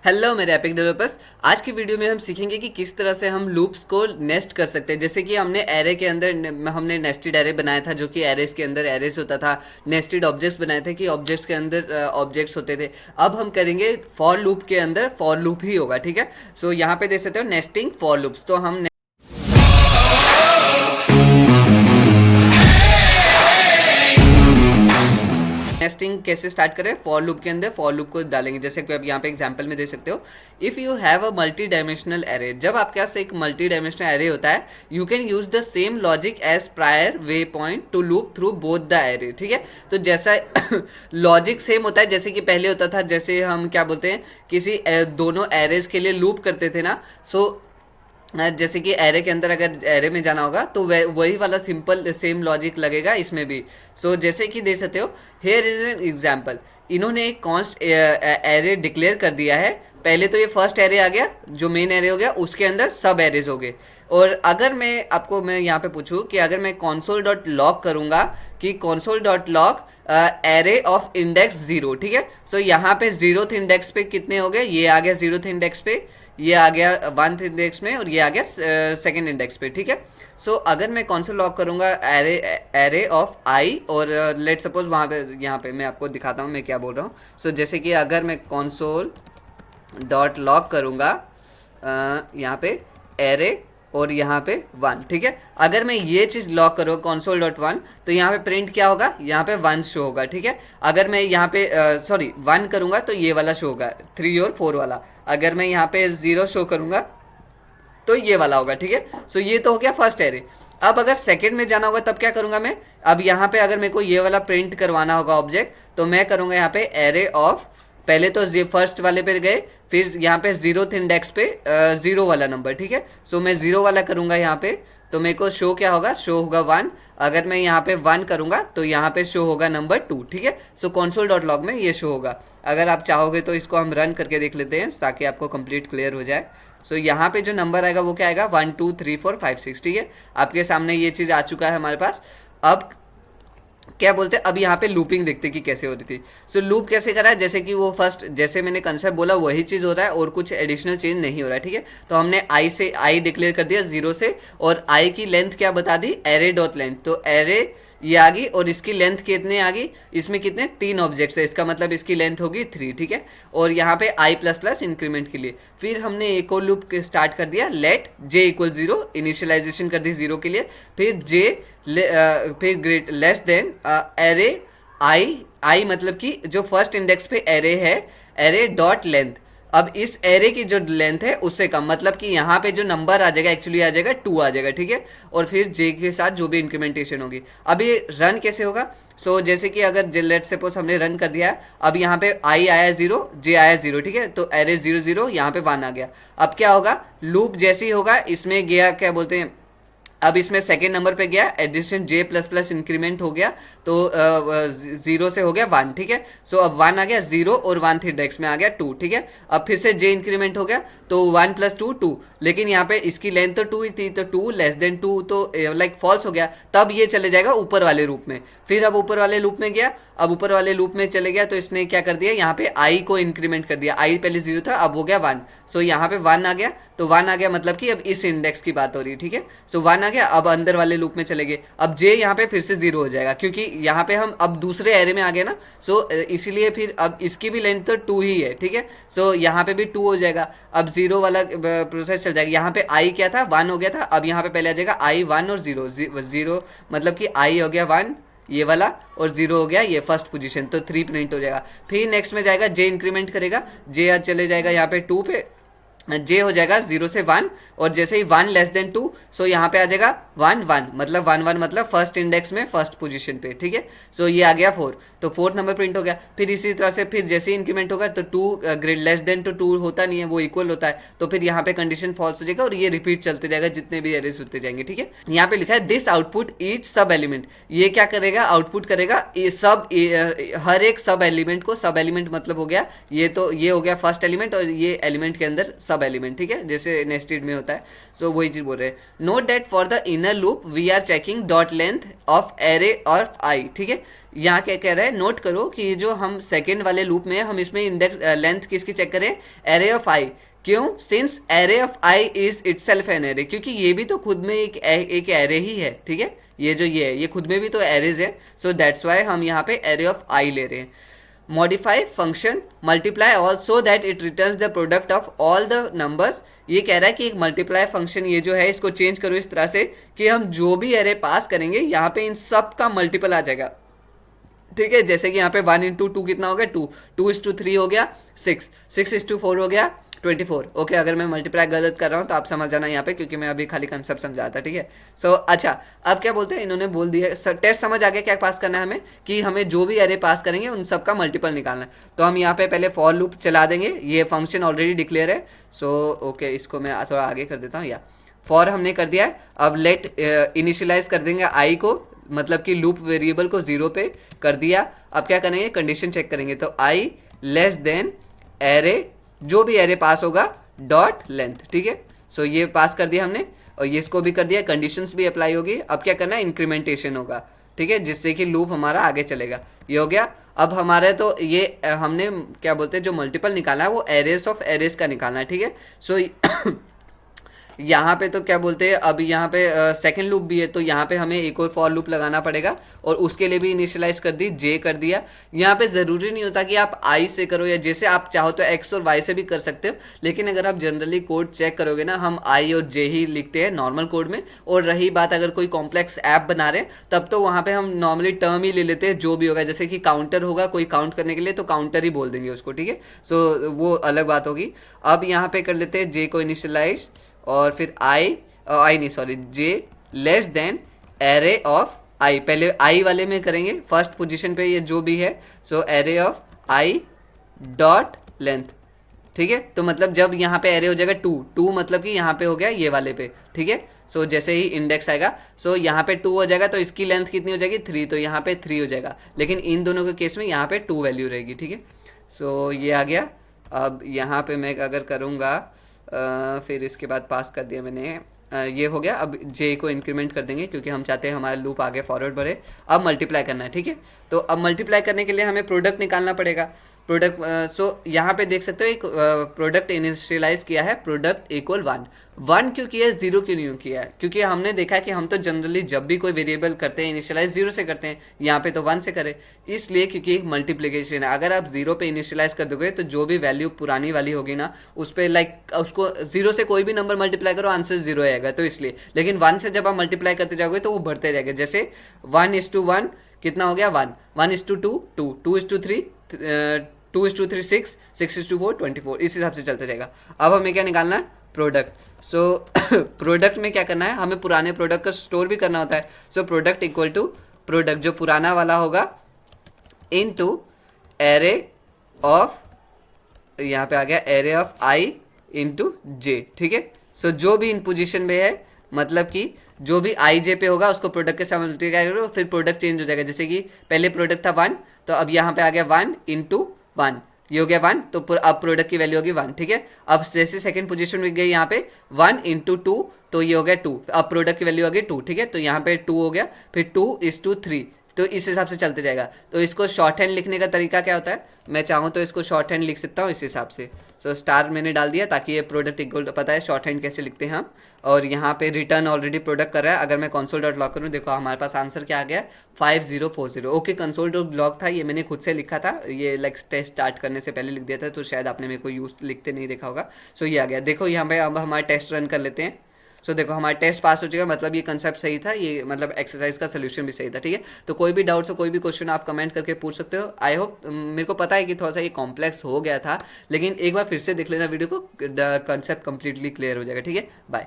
Hello मेरे epic developers. आज की वीडियो में हम सीखेंगे कि किस तरह से हम लूप्स को नेस्ट कर सकते हैं। जैसे कि हमने एरे के अंदर हमने नेस्टेड एरे बनाया था, जो कि एरेस के अंदर एरेस होता था। नेस्टेड ऑब्जेक्ट्स बनाए थे कि ऑब्जेक्ट्स के अंदर ऑब्जेक्ट्स होते थे। अब हम करेंगे फॉर लूप के अंदर फॉर लूप ही होगा, ठीक है। सो यहाँ पे देख सकते हो नेस्टिंग फॉर लूप्स। तो हम नेस्टिंग कैसे स्टार्ट करें, फॉर लूप के अंदर फॉर लूप को डालेंगे। जैसे कि आप यहाँ पे एग्जांपल में देख सकते हो, if you have a multi dimensional array. जब आपके पास एक मल्टी डायमेंशनल एरे होता है, you can use the same logic as prior way point to loop through both the array, ठीक है। तो जैसा लॉजिक सेम होता है जैसे कि पहले होता था, जैसे हम क्या बोलते हैं, किसी दोनों एरेज के लिए लूप करते थे ना। सो जैसे कि एरे के अंदर अगर एरे में जाना होगा तो वही वाला सिंपल सेम लॉजिक लगेगा इसमें भी। सो जैसे कि देख सकते हो, हेयर इज एन एग्जांपल। इन्होंने एक कॉन्स्ट एरे डिक्लेयर कर दिया है। पहले तो ये फर्स्ट एरे आ गया, जो मेन एरे हो गया, उसके अंदर सब एरेज हो गए। और अगर मैं यहाँ पे पूछूं कि अगर मैं console डॉट लॉग करूँगा कि console dot log array of index 0, ठीक है। सो यहाँ पे 0th इंडेक्स पे कितने हो गए, ये आ गया 0th इंडेक्स पे, ये आ गया 1th इंडेक्स में, और ये आ गया 2nd इंडेक्स पे, ठीक है। सो अगर मैं console लॉग करूँगा एरे ऑफ आई, और लेट सपोज वहाँ पे यहाँ पे मैं आपको दिखाता हूँ मैं क्या बोल रहा हूँ। सो जैसे कि अगर मैं console डॉट लॉग करूँगा यहाँ पे एरे और यहाँ पे 1, ठीक है। अगर मैं ये चीज़ लॉक करूँगा console डॉट 1, तो यहाँ पे प्रिंट क्या होगा, यहाँ पे 1 शो होगा, ठीक है। अगर मैं यहाँ पे 1 करूँगा तो ये वाला शो होगा, 3 और 4 वाला। अगर मैं यहाँ पे 0 शो करूँगा तो ये वाला होगा, ठीक है। सो ये तो हो गया फर्स्ट एरे। अब अगर सेकंड में जाना होगा तब क्या करूँगा मैं, अब यहाँ पे अगर मेरे को ये वाला प्रिंट करवाना होगा ऑब्जेक्ट, तो मैं करूँगा यहाँ पे एरे ऑफ, पहले तो फर्स्ट वाले पे गए, फिर यहाँ पे 0th इंडेक्स पे 0 वाला नंबर, ठीक है। सो मैं 0 वाला करूँगा यहाँ पे, तो मेरे को शो क्या होगा, शो होगा 1। अगर मैं यहाँ पे 1 करूँगा तो यहाँ पे शो होगा नंबर 2, ठीक है। सो console डॉट लॉग में ये शो होगा। अगर आप चाहोगे तो इसको हम रन करके देख लेते हैं ताकि आपको कंप्लीट क्लियर हो जाए। सो यहाँ पे जो नंबर आएगा वो क्या आएगा, 1 2 3 4 5 6, ठीक है। आपके सामने ये चीज़ आ चुका है हमारे पास। अब क्या बोलते हैं, अब यहाँ पे लूपिंग देखते हैं कि कैसे हो रही थी। सो लूप कैसे करा है, जैसे कि वो फर्स्ट जैसे मैंने कंसेप्ट बोला वही चीज़ हो रहा है और कुछ एडिशनल चेंज नहीं हो रहा है, ठीक है। तो हमने आई डिक्लेयर कर दिया 0 से, और आई की लेंथ क्या बता दी, एरे डॉट लेंथ। तो एरे ये आ गई, और इसकी लेंथ कितने आ गई, इसमें कितने 3 ऑब्जेक्ट्स है, इसका मतलब इसकी लेंथ होगी 3, ठीक है। और यहाँ पे आई प्लस प्लस इंक्रीमेंट के लिए फिर हमने एक और लूप स्टार्ट कर दिया, लेट जे इक्वल 0, इनिशियलाइजेशन कर दी 0 के लिए। फिर जे फिर ग्रेट लेस देन एरे आई मतलब कि जो फर्स्ट इंडेक्स पे एरे है, एरे डॉट लेंथ। अब इस एरे की जो लेंथ है उससे कम, मतलब कि यहाँ पे जो नंबर आ जाएगा एक्चुअली आ जाएगा 2 आ जाएगा, ठीक है। और फिर जे के साथ जो भी इंक्रीमेंटेशन होगी। अब ये रन कैसे होगा, सो जैसे कि अगर लेट सपोज हमने रन कर दिया है, अब यहाँ पे आई आया 0, जे आया 0, ठीक है। तो एरे 0 0, यहाँ पे 1 आ गया। अब क्या होगा, लूप जैसे ही होगा इसमें गया, क्या बोलते हैं, अब इसमें सेकेंड नंबर पे गया, एडिशन जे प्लस प्लस इंक्रीमेंट हो गया, तो 0 से हो गया 1, ठीक है। सो अब 1 आ गया, 0 और 1 इंडेक्स में आ गया 2, ठीक है। अब फिर से जे इंक्रीमेंट हो गया, तो 1 + 2 2, लेकिन यहाँ पे इसकी लेंथ तो 2 ही थी, तो 2 लेस देन 2 तो लाइक फॉल्स हो गया। तब ये चले जाएगा ऊपर वाले लूप में। फिर अब ऊपर वाले लूप में गया, अब ऊपर वाले लूप में चले गया, तो इसने क्या कर दिया, यहाँ पे आई को इंक्रीमेंट कर दिया। आई पहले 0 था, अब हो गया 1। सो यहाँ पे 1 आ गया, तो 1 आ गया मतलब कि अब इस इंडेक्स की बात हो रही है, ठीक है। सो 1 आ गया, अब अंदर वाले लूप में चले गए। अब जे यहाँ पे फिर से 0 हो जाएगा, क्योंकि यहाँ पे हम अब दूसरे एरे में आ गए ना। सो इसीलिए फिर अब इसकी भी लेंथ तो 2 ही है, ठीक है। सो यहाँ पे भी 2 हो जाएगा। अब 0 वाला प्रोसेस चल जाएगा। यहाँ पे आई क्या था, 1 हो गया था, अब यहाँ पे पहले आ जाएगा आई 1 और 0 मतलब कि आई हो गया 1 ये वाला, और 0 हो गया ये फर्स्ट पोजीशन, तो 3 प्रिंट हो जाएगा। फिर नेक्स्ट में जाएगा, जे इंक्रीमेंट करेगा, जे चले जाएगा यहाँ पे 2 पे, जे हो जाएगा 0 से 1, और जैसे ही 1 लेस देन 2, सो यहाँ पे आ जाएगा 1 1, मतलब 1 1 मतलब फर्स्ट इंडेक्स में फर्स्ट पोजीशन पे, ठीक है। सो ये आ गया 4, तो 4th नंबर प्रिंट हो गया। फिर इसी तरह से फिर जैसे ही इंक्रीमेंट होगा तो 2 ग्रेड लेस देन तो 2 होता नहीं है, वो इक्वल होता है, तो फिर यहाँ पे कंडीशन फॉल्स हो जाएगा, और ये रिपीट चलते जाएगा जितने भी एरेस होते जाएंगे, ठीक है। यहाँ पे लिखा है दिस आउटपुट ईच सब एलिमेंट, ये क्या करेगा, आउटपुट करेगा हर एक सब एलिमेंट को। सब एलिमेंट मतलब हो गया ये, तो ये हो गया फर्स्ट एलिमेंट, और ये एलिमेंट के अंदर सब सब एलिमेंट, ठीक है, जैसे नेस्टेड में होता है। सो वही चीज बोल रहे हैं। Note that for the inner loop we are checking dot length of array of i, ठीक है। यहाँ क्या कह रहा है, नोट करो कि जो हम सेकेंड वाले लूप में हम इसमें इंडेक्स लेंथ किसकी चेक करें, एरे ऑफ आई। क्यों? Since array of I is itself an array, क्योंकि ये भी तो खुद में एक एरे ही है, ठीक है। ये जो ये है ये खुद में भी तो एरेज है। सो दैट्स वाई हम यहाँ पे एरे ऑफ आई ले रहे हैं। Modify function multiply all so that it returns the product of all the numbers. ये कह रहा है कि एक मल्टीप्लाई फंक्शन ये जो है इसको चेंज करो इस तरह से कि हम जो भी एरे पास करेंगे यहाँ पे इन सब का मल्टीपल आ जाएगा, ठीक है। जैसे कि यहाँ पे 1 इंटू 2 कितना हो गया 2, 2:3 हो गया 6, 6:4 हो गया 24। ओके, अगर मैं मल्टीप्लाई गलत कर रहा हूँ तो आप समझ जाना यहाँ पे, क्योंकि मैं अभी खाली कंसेप्ट समझा था, ठीक है। सो अच्छा, अब क्या बोलते हैं, इन्होंने बोल दिया टेस्ट समझ आ गया क्या पास करना है हमें, कि हमें जो भी एरे पास करेंगे उन सब का मल्टीपल निकालना है। तो हम यहाँ पे पहले फॉर लूप चला देंगे, ये फंक्शन ऑलरेडी डिक्लेयर है। सो ओके, इसको मैं थोड़ा आगे कर देता हूँ। या फॉर हमने कर दिया है, अब लेट इनिशियलाइज कर देंगे आई को, मतलब कि लूप वेरिएबल को 0 पे कर दिया। अब क्या करेंगे, कंडीशन चेक करेंगे, तो आई लेस देन एरे, जो भी एरे पास होगा डॉट लेंथ, ठीक है। सो ये पास कर दिया हमने, और ये इसको भी कर दिया, कंडीशंस भी अप्लाई होगी। अब क्या करना है, इंक्रीमेंटेशन होगा, ठीक है, जिससे कि लूप हमारा आगे चलेगा। ये हो गया। अब हमारे तो ये हमने क्या बोलते हैं, जो मल्टीपल निकाला है वो एरेस ऑफ एरेस का निकालना है, ठीक है। सो यहाँ पे तो क्या बोलते हैं, अब यहाँ पे सेकंड लूप भी है, तो यहाँ पे हमें एक और फॉर लूप लगाना पड़ेगा, और उसके लिए भी इनिशियलाइज कर दी, जे कर दिया। यहाँ पे ज़रूरी नहीं होता कि आप आई से करो, या जैसे आप चाहो तो एक्स और वाई से भी कर सकते हो, लेकिन अगर आप जनरली कोड चेक करोगे ना, हम आई और जे ही लिखते हैं नॉर्मल कोड में। और रही बात अगर कोई कॉम्प्लेक्स ऐप बना रहे हैं, तब तो वहाँ पर हम नॉर्मली टर्म ही ले लेते हैं, जो भी होगा। जैसे कि काउंटर होगा, कोई काउंट करने के लिए, तो काउंटर ही बोल देंगे उसको, ठीक है। सो वो अलग बात होगी। अब यहाँ पे कर लेते हैं जे को इनिशियलाइज, और फिर जे लेस देन एरे ऑफ आई। पहले आई वाले में करेंगे, फर्स्ट पोजीशन पे ये जो भी है। So array of i dot length, ठीक है। तो मतलब जब यहाँ पे एरे हो जाएगा 2 मतलब कि यहाँ पे हो गया ये वाले पे, ठीक है। सो जैसे ही इंडेक्स आएगा, सो यहाँ पे 2 हो जाएगा, तो इसकी लेंथ कितनी हो जाएगी 3, तो यहाँ पे 3 हो जाएगा। लेकिन इन दोनों के केस में यहाँ पे 2 वैल्यू रहेगी, ठीक है। सो ये आ गया। अब यहाँ पे मैं अगर करूँगा, फिर इसके बाद पास कर दिया मैंने, ये हो गया। अब जे को इंक्रीमेंट कर देंगे, क्योंकि हम चाहते हैं हमारा लूप आगे फॉरवर्ड बढ़े। अब मल्टीप्लाई करना है, ठीक है। तो अब मल्टीप्लाई करने के लिए हमें प्रोडक्ट निकालना पड़ेगा। प्रोडक्ट, सो यहाँ पे देख सकते हो एक प्रोडक्ट इनिशियलाइज किया है, प्रोडक्ट इक्वल 1 क्यों किया है, 0 क्यों नहीं किया है, क्योंकि हमने देखा है कि हम तो जनरली जब भी कोई वेरिएबल करते हैं इनिशियलाइज 0 से करते हैं, यहाँ पे तो 1 से करें, इसलिए क्योंकि एक मल्टीप्लिकेशन है। अगर आप 0 पे इनिशियलाइज कर दोगे तो जो भी वैल्यू पुरानी वाली होगी ना, उस पर लाइक उसको 0 से कोई भी नंबर मल्टीप्लाई करो, आंसर 0 आएगा, तो इसलिए। लेकिन 1 से जब आप मल्टीप्लाई करते जाओगे तो वो बढ़ते जाएगा। जैसे 1:1 कितना हो गया 1, 1:2 2, 2:3 2:3 6, 6:4 24, इस हिसाब से चलते जाएगा। अब हमें क्या निकालना है, प्रोडक्ट। सो प्रोडक्ट में क्या करना है, हमें पुराने प्रोडक्ट का स्टोर भी करना होता है। So product equal to product जो पुराना वाला होगा इनटू एरे ऑफ, यहाँ पे आ गया एरे ऑफ आई इंटू जे, ठीक है। सो जो भी इन पोजीशन में है, मतलब कि जो भी आई जे पे होगा उसको प्रोडक्ट के साथ मल्टीप्लाई करो, फिर प्रोडक्ट चेंज हो जाएगा। जैसे कि पहले प्रोडक्ट था 1, तो अब यहाँ पे आ गया 1 इंटू 1, ये हो गया 1, तो अब प्रोडक्ट की वैल्यू होगी 1, ठीक है। अब जैसे सेकंड पोजीशन में गई यहाँ पे 1 इंटू 2, तो ये हो गया 2, अब प्रोडक्ट की वैल्यू होगी 2, ठीक है। तो यहाँ पे 2 हो गया, फिर 2:3, तो इस हिसाब से चलते जाएगा। तो इसको शॉर्ट हैंड लिखने का तरीका क्या होता है, मैं चाहूँ तो इसको शॉर्ट हैंड लिख सकता हूँ इस हिसाब से। सो स्टार मैंने डाल दिया ताकि ये प्रोडक्ट इक्वल, पता है शॉर्ट हैंड कैसे लिखते हैं हम। और यहाँ पे रिटर्न ऑलरेडी प्रोडक्ट कर रहा है। अगर मैं कंसोल डॉट लॉग करूँ, देखो हमारे पास आंसर क्या आ गया 5040। ओके, कंसोल डॉट लॉग था, ये मैंने खुद से लिखा था, ये लाइक टेस्ट स्टार्ट करने से पहले लिख दिया था, तो शायद आपने मेरे को यूज लिखते नहीं देखा होगा। सो ये आ गया। देखो यहाँ पे अब हमारा टेस्ट रन कर लेते हैं। सो देखो हमारा टेस्ट पास हो चुका, मतलब ये कंसेप्ट सही था, ये मतलब एक्सरसाइज का सोल्यूशन भी सही था, ठीक है। तो कोई भी डाउट्स हो, कोई भी क्वेश्चन आप कमेंट करके पूछ सकते हो। आई होप, मेरे को पता है कि थोड़ा सा ये कॉम्प्लेक्स हो गया था, लेकिन एक बार फिर से देख लेना वीडियो को, कंसेप्ट कंप्लीटली क्लियर हो जाएगा, ठीक है। बाय।